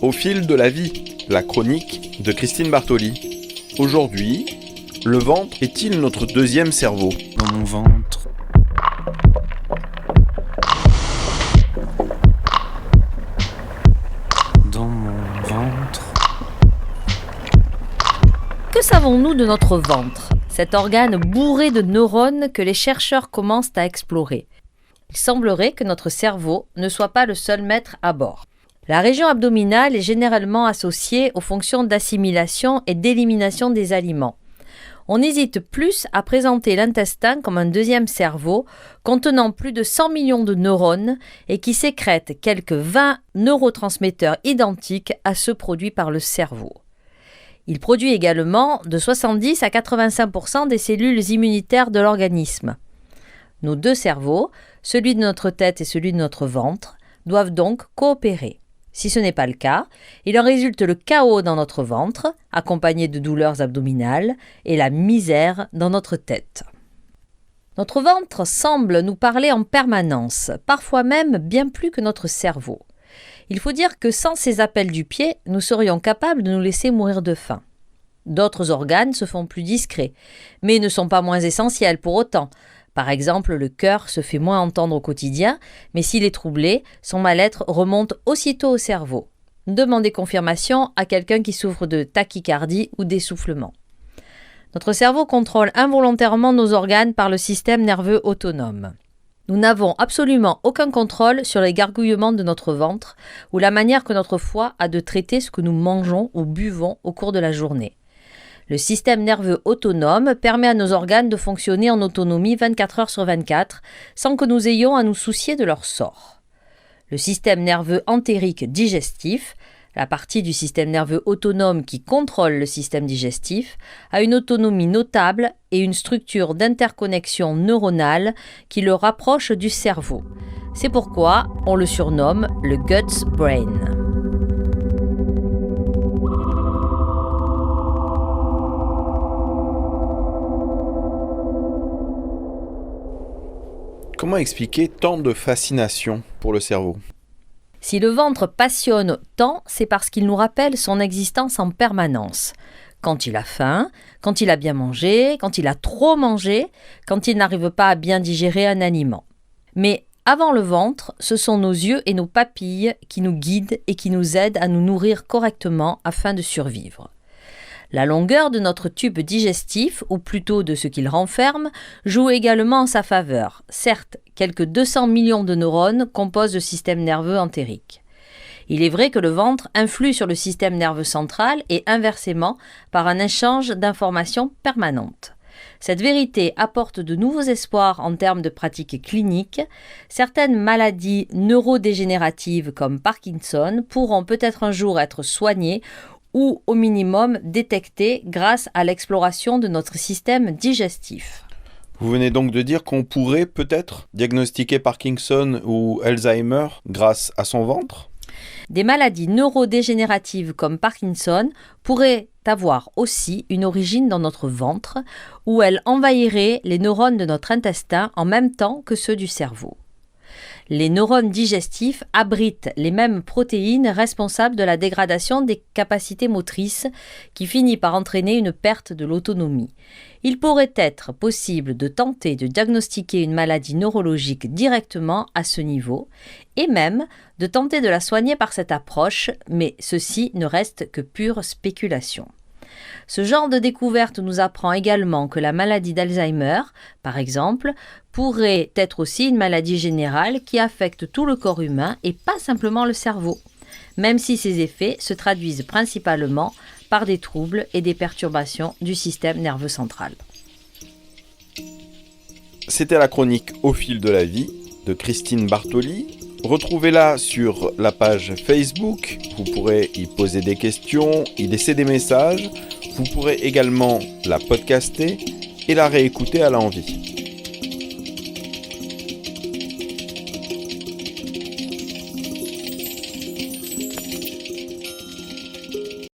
Au fil de la vie, la chronique de Christine Bartoli. Aujourd'hui, le ventre est-il notre deuxième cerveau ? Dans mon ventre. Dans mon ventre. Que savons-nous de notre ventre, cet organe bourré de neurones que les chercheurs commencent à explorer ? Il semblerait que notre cerveau ne soit pas le seul maître à bord. La région abdominale est généralement associée aux fonctions d'assimilation et d'élimination des aliments. On hésite plus à présenter l'intestin comme un deuxième cerveau contenant plus de 100 millions de neurones et qui sécrète quelques 20 neurotransmetteurs identiques à ceux produits par le cerveau. Il produit également de 70 à 85% des cellules immunitaires de l'organisme. Nos deux cerveaux, celui de notre tête et celui de notre ventre, doivent donc coopérer. Si ce n'est pas le cas, il en résulte le chaos dans notre ventre, accompagné de douleurs abdominales, et la misère dans notre tête. Notre ventre semble nous parler en permanence, parfois même bien plus que notre cerveau. Il faut dire que sans ces appels du pied, nous serions capables de nous laisser mourir de faim. D'autres organes se font plus discrets, mais ne sont pas moins essentiels pour autant. Par exemple, le cœur se fait moins entendre au quotidien, mais s'il est troublé, son mal-être remonte aussitôt au cerveau. Demandez confirmation à quelqu'un qui souffre de tachycardie ou d'essoufflement. Notre cerveau contrôle involontairement nos organes par le système nerveux autonome. Nous n'avons absolument aucun contrôle sur les gargouillements de notre ventre ou la manière que notre foie a de traiter ce que nous mangeons ou buvons au cours de la journée. Le système nerveux autonome permet à nos organes de fonctionner en autonomie 24 heures sur 24 sans que nous ayons à nous soucier de leur sort. Le système nerveux entérique digestif, la partie du système nerveux autonome qui contrôle le système digestif, a une autonomie notable et une structure d'interconnexion neuronale qui le rapproche du cerveau. C'est pourquoi on le surnomme le Guts Brain. Comment expliquer tant de fascination pour le cerveau ? Si le ventre passionne tant, c'est parce qu'il nous rappelle son existence en permanence. Quand il a faim, quand il a bien mangé, quand il a trop mangé, quand il n'arrive pas à bien digérer un aliment. Mais avant le ventre, ce sont nos yeux et nos papilles qui nous guident et qui nous aident à nous nourrir correctement afin de survivre. La longueur de notre tube digestif, ou plutôt de ce qu'il renferme, joue également en sa faveur. Certes, quelques 200 millions de neurones composent le système nerveux entérique. Il est vrai que le ventre influe sur le système nerveux central et inversement par un échange d'informations permanentes. Cette vérité apporte de nouveaux espoirs en termes de pratiques cliniques. Certaines maladies neurodégénératives comme Parkinson pourront peut-être un jour être soignées ou au minimum détectées grâce à l'exploration de notre système digestif. Vous venez donc de dire qu'on pourrait peut-être diagnostiquer Parkinson ou Alzheimer grâce à son ventre ? Des maladies neurodégénératives comme Parkinson pourraient avoir aussi une origine dans notre ventre, où elles envahiraient les neurones de notre intestin en même temps que ceux du cerveau. Les neurones digestifs abritent les mêmes protéines responsables de la dégradation des capacités motrices qui finit par entraîner une perte de l'autonomie. Il pourrait être possible de tenter de diagnostiquer une maladie neurologique directement à ce niveau et même de tenter de la soigner par cette approche, mais ceci ne reste que pure spéculation. Ce genre de découverte nous apprend également que la maladie d'Alzheimer, par exemple, pourrait être aussi une maladie générale qui affecte tout le corps humain et pas simplement le cerveau, même si ces effets se traduisent principalement par des troubles et des perturbations du système nerveux central. C'était la chronique Au fil de la vie de Christine Bartoli. Retrouvez-la sur la page Facebook, vous pourrez y poser des questions, y laisser des messages. Vous pourrez également la podcaster et la réécouter à l'envi.